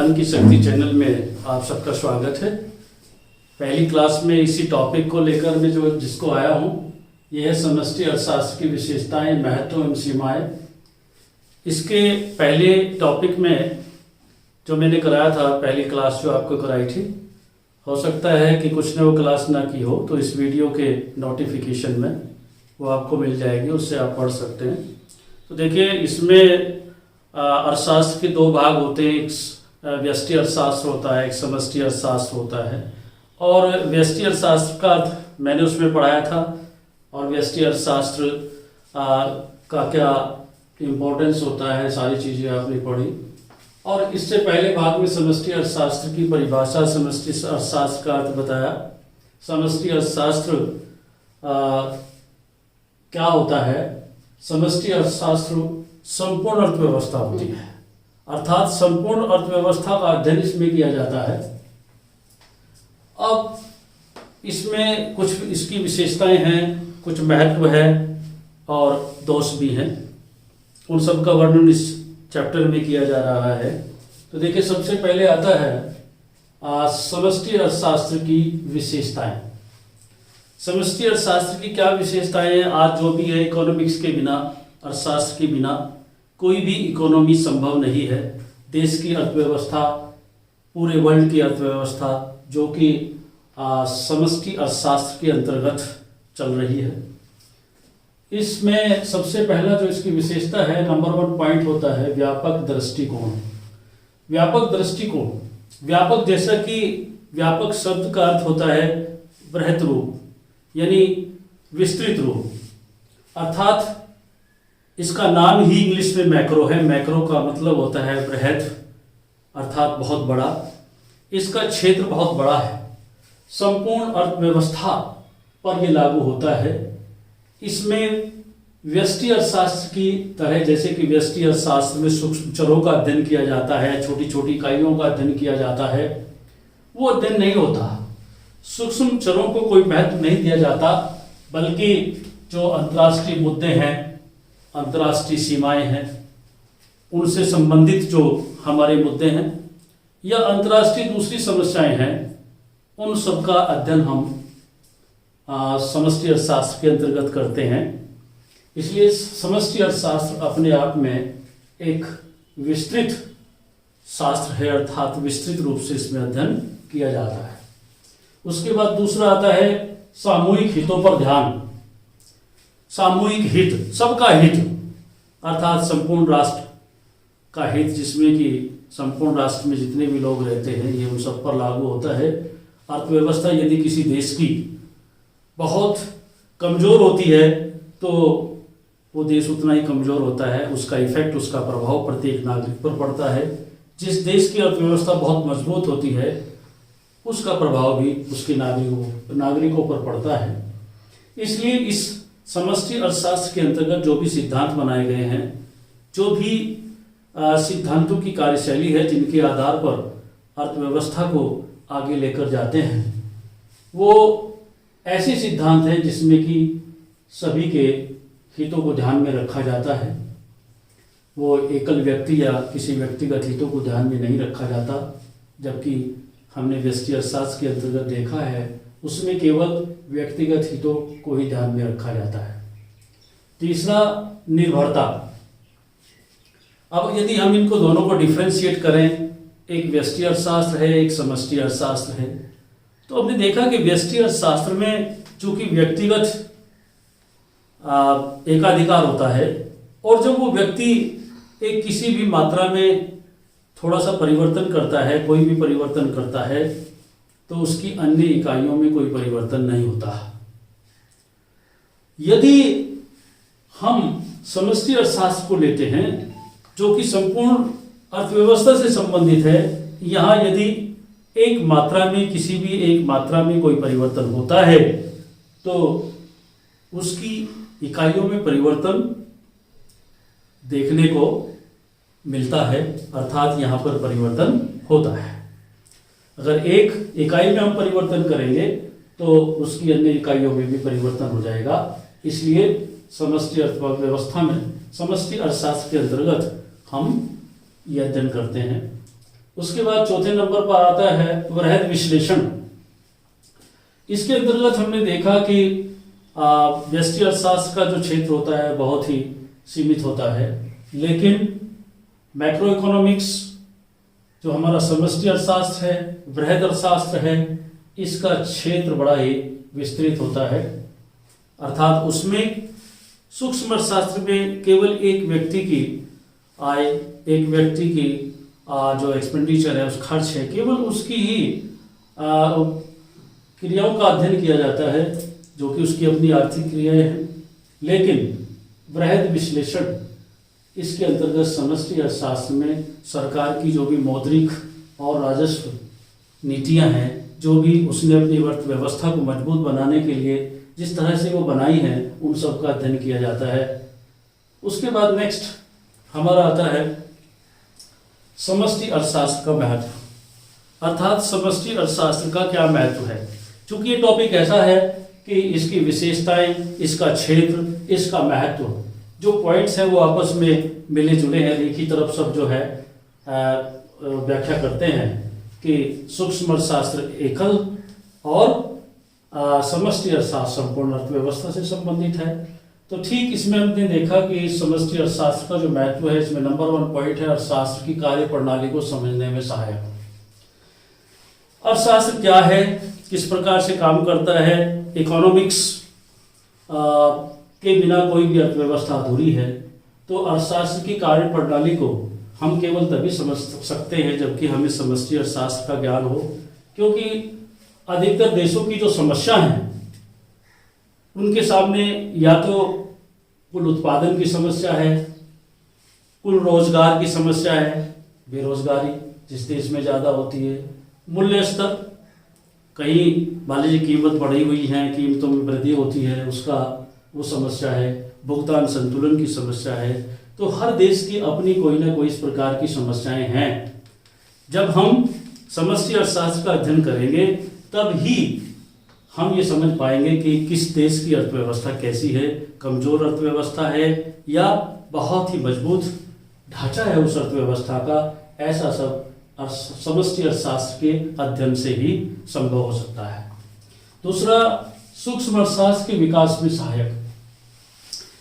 ज्ञान की शक्ति चैनल में आप सबका स्वागत है। पहली क्लास में इसी टॉपिक को लेकर मैं जिसको आया हूँ, यह है समष्टि अर्थशास्त्र की विशेषताएं, महत्व एवं सीमाएं। इसके पहले टॉपिक में जो मैंने कराया था, पहली क्लास जो आपको कराई थी, हो सकता है कि कुछ ने वो क्लास ना की हो, तो इस वीडियो के नोटिफिकेशन में वो आपको मिल जाएगी, उससे आप पढ़ सकते हैं। तो देखिए, इसमें अर्थशास्त्र के दो भाग होते हैं, एक व्यष्टि अर्थशास्त्र होता है, एक समष्टि अर्थशास्त्र होता है। और व्यष्टि अर्थशास्त्र का अर्थ मैंने उसमें पढ़ाया था, और व्यष्टि अर्थशास्त्र का क्या इम्पोर्टेंस होता है, सारी चीज़ें आपने पढ़ी। और इससे पहले भाग में समष्टि अर्थशास्त्र की परिभाषा, समष्टि अर्थशास्त्र का अर्थ बताया। समष्टि अर्थशास्त्र क्या होता है? समष्टि अर्थशास्त्र संपूर्ण अर्थव्यवस्था होती है, अर्थात संपूर्ण अर्थव्यवस्था का अध्ययन इसमें किया जाता है। अब इसमें कुछ इसकी विशेषताएं हैं, कुछ महत्व है और दोष भी हैं, उन सब का वर्णन इस चैप्टर में किया जा रहा है। तो देखिए, सबसे पहले आता है समष्टि अर्थशास्त्र की विशेषताएं। समष्टि अर्थशास्त्र की क्या विशेषताएं हैं? आज जो भी है, इकोनॉमिक्स के बिना, अर्थशास्त्र के बिना कोई भी इकोनॉमी संभव नहीं है। देश की अर्थव्यवस्था, पूरे वर्ल्ड की अर्थव्यवस्था, जो कि समष्टि अर्थशास्त्र के अंतर्गत चल रही है। इसमें सबसे पहला जो इसकी विशेषता है, नंबर 1 पॉइंट होता है व्यापक दृष्टिकोण। व्यापक दृष्टिकोण, व्यापक, जैसा कि व्यापक शब्द का अर्थ होता है बृहत रूप, यानी विस्तृत रूप, अर्थात इसका नाम ही इंग्लिश में मैक्रो है। मैक्रो का मतलब होता है बृहद, अर्थात बहुत बड़ा। इसका क्षेत्र बहुत बड़ा है, संपूर्ण अर्थव्यवस्था पर यह लागू होता है। इसमें व्यष्टि अर्थशास्त्र की तरह, जैसे कि व्यष्टि अर्थशास्त्र में सूक्ष्म चरों का अध्ययन किया जाता है, छोटी छोटी इकाइयों का अध्ययन किया जाता है, वो अध्ययन नहीं होता। सूक्ष्म चरों को कोई महत्व नहीं दिया जाता, बल्कि जो अंतर्राष्ट्रीय मुद्दे हैं, अंतर्राष्ट्रीय सीमाएं हैं, उनसे संबंधित जो हमारे मुद्दे हैं या अंतर्राष्ट्रीय दूसरी समस्याएं हैं, उन सब का अध्ययन हम समष्टि अर्थशास्त्र के अंतर्गत करते हैं। इसलिए समष्टि अर्थशास्त्र अपने आप में एक विस्तृत शास्त्र है, अर्थात विस्तृत रूप से इसमें अध्ययन किया जाता है। उसके बाद दूसरा आता है सामूहिक हितों पर ध्यान। सामूहिक हित, सबका हित, अर्थात संपूर्ण राष्ट्र का हित, जिसमें कि संपूर्ण राष्ट्र में जितने भी लोग रहते हैं, ये उन सब पर लागू होता है। अर्थव्यवस्था यदि किसी देश की बहुत कमजोर होती है, तो वो देश उतना ही कमजोर होता है, उसका इफेक्ट, उसका प्रभाव प्रत्येक नागरिक पर पड़ता है। जिस देश की अर्थव्यवस्था बहुत मजबूत होती है, उसका प्रभाव भी उसके नागरिकों पर पड़ता है। इसलिए इस समष्टि अर्थशास्त्र के अंतर्गत जो भी सिद्धांत बनाए गए हैं, जो भी सिद्धांतों की कार्यशैली है, जिनके आधार पर अर्थव्यवस्था को आगे लेकर जाते हैं, वो ऐसे सिद्धांत हैं जिसमें कि सभी के हितों को ध्यान में रखा जाता है। वो एकल व्यक्ति या किसी व्यक्तिगत हितों को ध्यान में नहीं रखा जाता, जबकि हमने व्यष्टि अर्थशास्त्र के अंतर्गत देखा है, उसमें केवल व्यक्तिगत हितों को ही ध्यान में रखा जाता है। तीसरा, निर्भरता। अब यदि हम इनको दोनों को डिफ्रेंशिएट करें, एक व्यष्टि अर्थशास्त्र है, एक समष्टि अर्थशास्त्र है, तो हमने देखा कि व्यष्टि अर्थशास्त्र में चूंकि व्यक्तिगत एकाधिकार होता है, और जब वो व्यक्ति एक किसी भी मात्रा में थोड़ा सा परिवर्तन करता है, कोई भी परिवर्तन करता है, तो उसकी अन्य इकाइयों में कोई परिवर्तन नहीं होता। यदि हम समष्टि अर्थशास्त्र को लेते हैं, जो कि संपूर्ण अर्थव्यवस्था से संबंधित है, यहाँ यदि एक मात्रा में, किसी भी एक मात्रा में कोई परिवर्तन होता है, तो उसकी इकाइयों में परिवर्तन देखने को मिलता है, अर्थात यहाँ पर परिवर्तन होता है। अगर एक इकाई में हम परिवर्तन करेंगे, तो उसकी अन्य इकाइयों में भी परिवर्तन हो जाएगा। इसलिए समष्टि अर्थव्यवस्था में, समष्टि अर्थशास्त्र के अंतर्गत हम ये अध्ययन करते हैं। उसके बाद चौथे नंबर पर आता है वृहद विश्लेषण। इसके अंतर्गत हमने देखा कि व्यष्टि अर्थशास्त्र का जो क्षेत्र होता है बहुत ही सीमित होता है, लेकिन मैक्रो इकोनॉमिक्स जो हमारा समष्टि अर्थशास्त्र है, वृहद अर्थशास्त्र है, इसका क्षेत्र बड़ा ही विस्तृत होता है। अर्थात उसमें सूक्ष्म अर्थशास्त्र में केवल एक व्यक्ति की आय, एक व्यक्ति की जो एक्सपेंडिचर है, उस खर्च है, केवल उसकी ही क्रियाओं का अध्ययन किया जाता है, जो कि उसकी अपनी आर्थिक क्रियाएं हैं। लेकिन वृहद विश्लेषण इसके अंतर्गत समष्टि अर्थशास्त्र में सरकार की जो भी मौद्रिक और राजस्व नीतियां हैं, जो भी उसने अपनी अर्थव्यवस्था को मजबूत बनाने के लिए जिस तरह से वो बनाई हैं, उन सब का अध्ययन किया जाता है। उसके बाद नेक्स्ट हमारा आता है समष्टि अर्थशास्त्र का महत्व, अर्थात समष्टि अर्थशास्त्र का क्या महत्व है। चूंकि ये टॉपिक ऐसा है कि इसकी विशेषताएं, इसका क्षेत्र, इसका महत्व, जो पॉइंट्स हैं वो आपस में मिले जुले हैं, एक ही तरफ सब जो है व्याख्या करते हैं कि सूक्ष्म अर्थशास्त्र एकल और समष्टि अर्थशास्त्र संपूर्ण अर्थव्यवस्था से संबंधित है। तो ठीक इसमें हमने देखा कि समष्टि अर्थशास्त्र का जो महत्व है, इसमें नंबर 1 पॉइंट है अर्थशास्त्र की कार्य प्रणाली को समझने में सहायक। अर्थशास्त्र क्या है, किस प्रकार से काम करता है। इकोनॉमिक्स के बिना कोई भी अर्थव्यवस्था अधूरी है। तो अर्थशास्त्र की कार्य प्रणाली को हम केवल तभी समझ सकते हैं जबकि हमें समष्टि अर्थशास्त्र का ज्ञान हो, क्योंकि अधिकतर देशों की जो समस्या है उनके सामने या तो कुल उत्पादन की समस्या है, कुल रोजगार की समस्या है, बेरोजगारी जिस देश में ज़्यादा होती है, मूल्य स्तर, कहीं मान लीजिए कीमत बढ़ी हुई है, कीमतों में वृद्धि होती है, उसका वो समस्या है, भुगतान संतुलन की समस्या है। तो हर देश की अपनी कोई ना कोई इस प्रकार की समस्याएं हैं। जब हम समष्टि अर्थशास्त्र का अध्ययन करेंगे तब ही हम ये समझ पाएंगे कि किस देश की अर्थव्यवस्था कैसी है, कमजोर अर्थव्यवस्था है या बहुत ही मजबूत ढांचा है उस अर्थव्यवस्था का। ऐसा सब समष्टि अर्थशास्त्र के अध्ययन से ही संभव हो सकता है। दूसरा, सूक्ष्म अर्थशास्त्र के विकास में सहायक।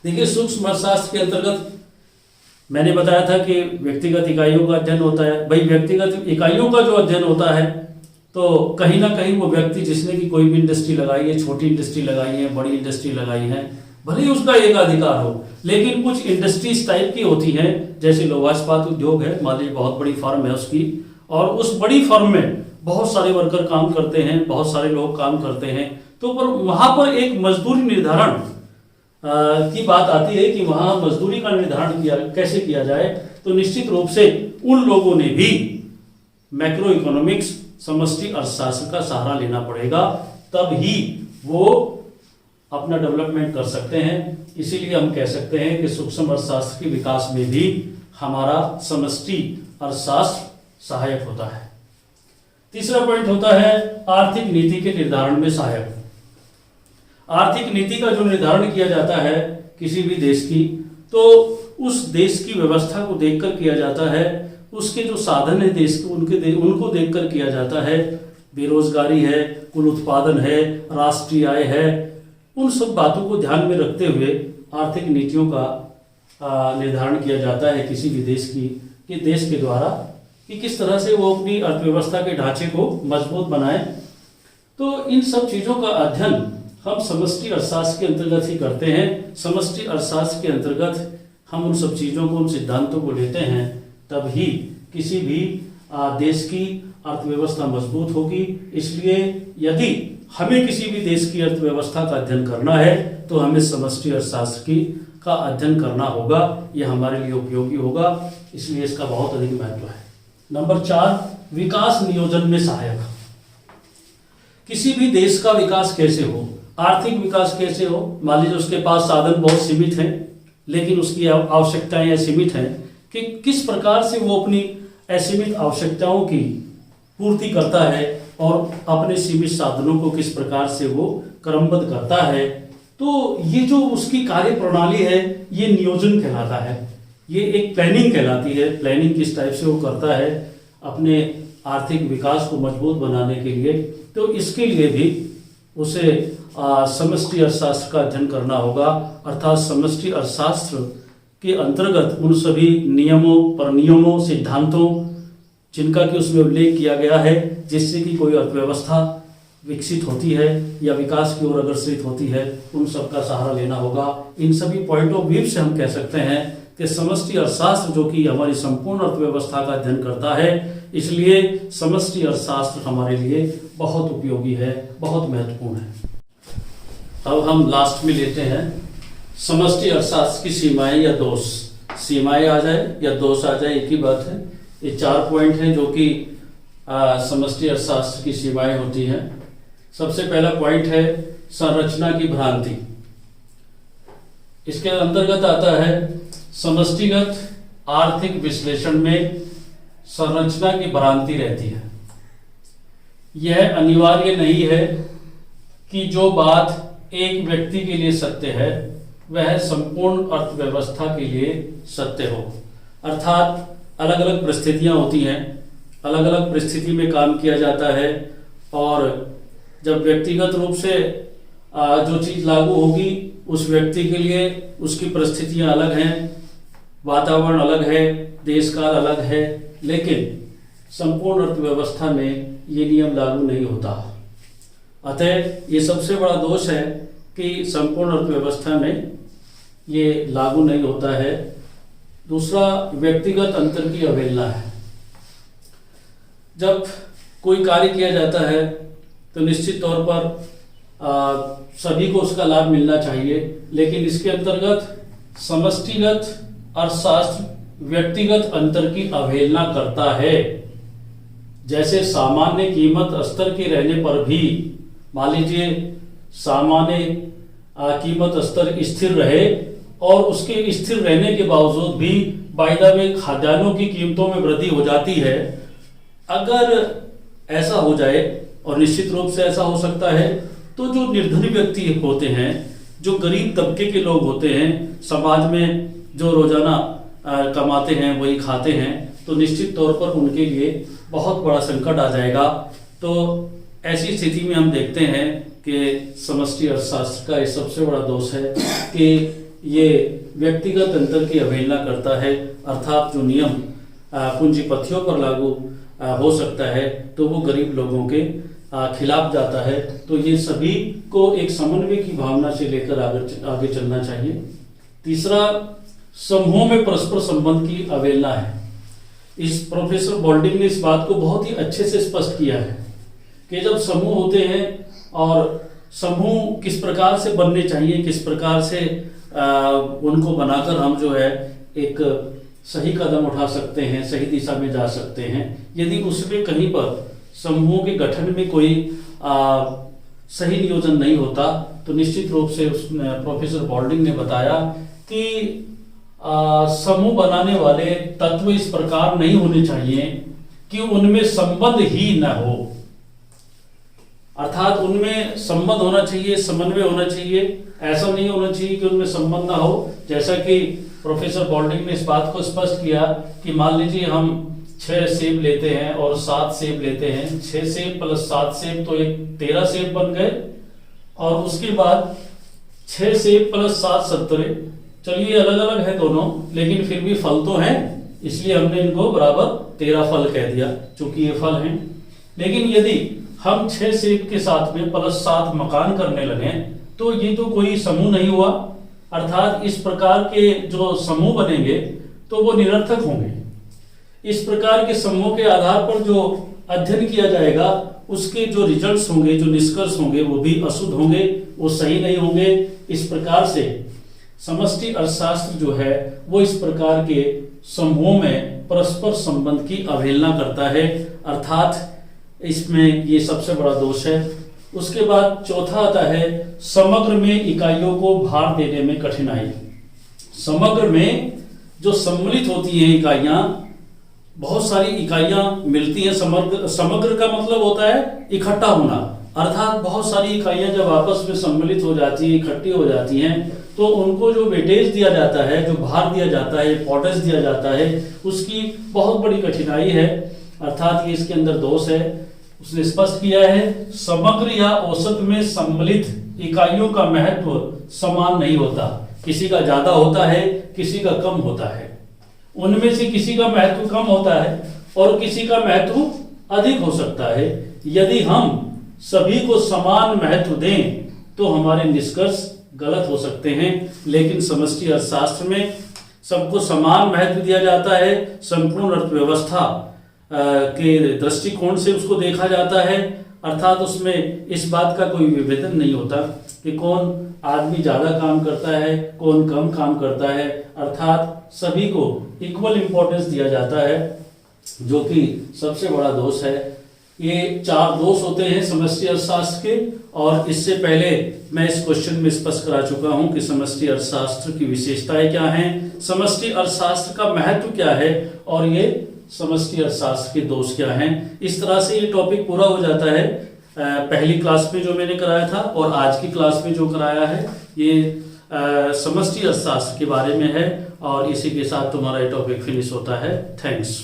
देखिए, सूक्ष्म अर्थशास्त्र के अंतर्गत मैंने बताया था कि व्यक्तिगत इकाइयों का अध्ययन होता है। भाई, व्यक्तिगत इकाइयों का जो अध्ययन होता है तो कहीं ना कहीं वो व्यक्ति जिसने की कोई भी इंडस्ट्री लगाई है, छोटी इंडस्ट्री लगाई है, बड़ी इंडस्ट्री लगाई है, भले ही उसका एक अधिकार हो, लेकिन कुछ इंडस्ट्रीज टाइप की होती हैं, जैसे लोहा इस्पात उद्योग है, मान लीजिए बहुत बड़ी फर्म है उसकी, और उस बड़ी फर्म में बहुत सारे वर्कर काम करते हैं, बहुत सारे लोग काम करते हैं। तो पर वहां पर एक मजदूरी निर्धारण की बात आती है कि वहां मजदूरी का निर्धारण कैसे किया जाए। तो निश्चित रूप से उन लोगों ने भी मैक्रो इकोनॉमिक्स, समष्टि अर्थशास्त्र का सहारा लेना पड़ेगा, तब ही वो अपना डेवलपमेंट कर सकते हैं। इसीलिए हम कह सकते हैं कि सूक्ष्म अर्थशास्त्र के विकास में भी हमारा समष्टि अर्थशास्त्र सहायक होता है। तीसरा पॉइंट होता है आर्थिक नीति के निर्धारण में सहायक। आर्थिक नीति का जो निर्धारण किया जाता है किसी भी देश की, तो उस देश की व्यवस्था को देखकर किया जाता है, उसके जो साधन है देश के उनको देखकर किया जाता है। बेरोजगारी है, कुल उत्पादन है, राष्ट्रीय आय है, उन सब बातों को ध्यान में रखते हुए आर्थिक नीतियों का निर्धारण किया जाता है किसी भी देश के द्वारा, कि किस तरह से वो अपनी अर्थव्यवस्था के ढांचे को मजबूत बनाए। तो इन सब चीजों का अध्ययन हम समष्टि अर्थशास्त्र के अंतर्गत ही करते हैं। समष्टि अर्थशास्त्र के अंतर्गत हम उन सब चीजों को, उन सिद्धांतों को लेते हैं, तब ही किसी भी देश की अर्थव्यवस्था मजबूत होगी। इसलिए यदि हमें किसी भी देश की अर्थव्यवस्था का अध्ययन करना है तो हमें समष्टि अर्थशास्त्र का अध्ययन करना होगा। यह हमारे लिए उपयोगी होगा, इसलिए इसका बहुत अधिक महत्व है। नंबर 4, विकास नियोजन में सहायक। किसी भी देश का विकास कैसे हो, आर्थिक विकास कैसे हो, मान लीजिए उसके पास साधन बहुत सीमित हैं, लेकिन उसकी आवश्यकताएं असीमित हैं, कि किस प्रकार से वो अपनी असीमित आवश्यकताओं की पूर्ति करता है और अपने सीमित साधनों को किस प्रकार से वो क्रमबद्ध करता है। तो ये जो उसकी कार्य प्रणाली है, ये नियोजन कहलाता है, ये एक प्लानिंग कहलाती है। प्लानिंग किस टाइप से वो करता है, अपने आर्थिक विकास को मजबूत बनाने के लिए, तो इसके लिए भी उसे समष्टि अर्थशास्त्र का अध्ययन करना होगा। अर्थात समष्टि अर्थशास्त्र के अंतर्गत उन सभी नियमों सिद्धांतों जिनका कि उसमें उल्लेख किया गया है, जिससे कि कोई अर्थव्यवस्था विकसित होती है या विकास की ओर अग्रसरित होती है, उन सब का सहारा लेना होगा। इन सभी पॉइंट ऑफ व्यू से हम कह सकते हैं कि समष्टि अर्थशास्त्र जो कि हमारी संपूर्ण अर्थव्यवस्था का अध्ययन करता है, इसलिए समष्टि अर्थशास्त्र हमारे लिए बहुत उपयोगी है, बहुत महत्वपूर्ण है। अब हम लास्ट में लेते हैं समष्टि अर्थशास्त्र की सीमाएं या दोष। सीमाएं आ जाए या दोष आ जाए, एक ही बात है। ये 4 पॉइंट हैं जो कि समष्टि अर्थशास्त्र की सीमाएं होती हैं। सबसे पहला पॉइंट है संरचना की भ्रांति। इसके अंतर्गत आता है समष्टिगत आर्थिक विश्लेषण में संरचना की भ्रांति रहती है। यह अनिवार्य नहीं है कि जो बात एक व्यक्ति के लिए सत्य है वह संपूर्ण अर्थव्यवस्था के लिए सत्य हो। अर्थात अलग अलग परिस्थितियां होती हैं, अलग अलग परिस्थिति में काम किया जाता है, और जब व्यक्तिगत रूप से जो चीज लागू होगी उस व्यक्ति के लिए उसकी परिस्थितियां अलग हैं, वातावरण अलग है, देश काल अलग है, लेकिन संपूर्ण अर्थव्यवस्था में ये नियम लागू नहीं होता। अतः ये सबसे बड़ा दोष है कि संपूर्ण अर्थव्यवस्था में ये लागू नहीं होता है। दूसरा व्यक्तिगत अंतर की अवहेलना है। जब कोई कार्य किया जाता है तो निश्चित तौर पर सभी को उसका लाभ मिलना चाहिए, लेकिन इसके अंतर्गत समष्टिगत अर्थशास्त्र व्यक्तिगत अंतर की अवहेलना करता है। जैसे सामान्य कीमत स्तर के रहने पर भी, मान लीजिए सामान्य कीमत स्तर स्थिर रहे और उसके स्थिर रहने के बावजूद भी बाय द वे खाद्यान्नों की कीमतों में वृद्धि हो जाती है। अगर ऐसा हो जाए, और निश्चित रूप से ऐसा हो सकता है, तो जो निर्धन व्यक्ति होते हैं, जो गरीब तबके के लोग होते हैं, समाज में जो रोजाना कमाते हैं वही खाते हैं, तो निश्चित तौर पर उनके लिए बहुत बड़ा संकट आ जाएगा। तो ऐसी स्थिति में हम देखते हैं कि समष्टि अर्थशास्त्र का ये सबसे बड़ा दोष है कि ये व्यक्तिगत अंतर की अवहेलना करता है। अर्थात जो नियम पूंजीपतियों पर लागू हो सकता है तो वो गरीब लोगों के खिलाफ जाता है। तो ये सभी को एक समन्वय की भावना से लेकर आगे चलना चाहिए। तीसरा, समूहों में परस्पर संबंध की अवहेलना है। इस प्रोफेसर बोल्डिंग ने इस बात को बहुत ही अच्छे से स्पष्ट किया है कि जब समूह होते हैं और समूह किस प्रकार से बनने चाहिए, किस प्रकार से उनको बनाकर हम जो है एक सही कदम उठा सकते हैं, सही दिशा में जा सकते हैं। यदि उसमें कहीं पर समूहों के गठन में कोई सही नियोजन नहीं होता तो निश्चित रूप से प्रोफेसर बोल्डिंग ने बताया कि समूह बनाने वाले तत्व इस प्रकार नहीं होने चाहिए कि उनमें संबंध ही न हो। अर्थात उनमें संबंध होना चाहिए, समन्वय होना चाहिए। ऐसा नहीं होना चाहिए कि उनमें संबंध ना हो। जैसा कि प्रोफेसर बोल्डिंग ने इस बात को स्पष्ट किया कि मान लीजिए हम 6 सेब लेते हैं और 7 सेब लेते हैं, 6 सेब प्लस 7 सेब तो एक 13 सेब बन गए, और उसके बाद 6 सेब प्लस 7 17। चलिए अलग अलग है दोनों, लेकिन फिर भी फल तो हैं, इसलिए हमने इनको बराबर 13 फल कह दिया चूंकि ये फल हैं। लेकिन यदि हम 6 सेब के साथ में प्लस 7 मकान करने लगे तो ये तो कोई समूह नहीं हुआ। अर्थात इस प्रकार के जो समूह बनेंगे तो वो निरर्थक होंगे। इस प्रकार के समूह के आधार पर जो अध्ययन किया जाएगा उसके जो रिजल्ट्स होंगे, जो निष्कर्ष होंगे, वो भी अशुद्ध होंगे, वो सही नहीं होंगे। इस प्रकार से समष्टि अर्थशास्त्र जो है वो इस प्रकार के समूहों में परस्पर संबंध की अवहेलना करता है। अर्थात इसमें ये सबसे बड़ा दोष है। उसके बाद चौथा आता है समग्र में इकाइयों को भार देने में कठिनाई। समग्र में जो सम्मिलित होती हैं इकाइयां, बहुत सारी इकाइयां मिलती हैं। समग्र का मतलब होता है इकट्ठा होना। अर्थात बहुत सारी इकाइयां जब आपस में सम्मिलित हो जाती है, इकट्ठी हो जाती हैं, तो उनको जो वेटेज दिया जाता है, जो भार दिया जाता है, इंपॉर्टेंस दिया जाता है, उसकी बहुत बड़ी कठिनाई है। अर्थात ये इसके अंदर दोष है। उसने स्पष्ट किया है समग्र या औसत में सम्मिलित इकाइयों का महत्व समान नहीं होता, किसी का ज्यादा होता है, किसी का कम होता है। उनमें से किसी का महत्व कम होता है और किसी का महत्व अधिक हो सकता है। यदि हम सभी को समान महत्व दें तो हमारे निष्कर्ष गलत हो सकते हैं, लेकिन समष्टि अर्थशास्त्र में सबको समान महत्व दिया जाता है। संपूर्ण अर्थव्यवस्था के दृष्टिकोण से उसको देखा जाता है, अर्थात उसमें इस बात का कोई विभेदन नहीं होता कि कौन आदमी ज्यादा काम करता है, कौन कम काम करता है, अर्थात सभी को इक्वल इंपॉर्टेंस दिया जाता है, जो कि सबसे बड़ा दोष है। ये 4 दोष होते हैं समष्टि अर्थशास्त्र के, और इससे पहले मैं इस क्वेश्चन में स्पष्ट करा चुका हूं कि समष्टि अर्थशास्त्र की विशेषताएं क्या हैं, समष्टि अर्थशास्त्र का महत्व क्या है और ये समष्टि अर्थशास्त्र के दोष क्या हैं। इस तरह से ये टॉपिक पूरा हो जाता है पहली क्लास में जो मैंने कराया था, और आज की क्लास में जो कराया है ये समष्टि अर्थशास्त्र के बारे में है, और इसी के साथ तुम्हारा ये टॉपिक फिनिश होता है। थैंक्स।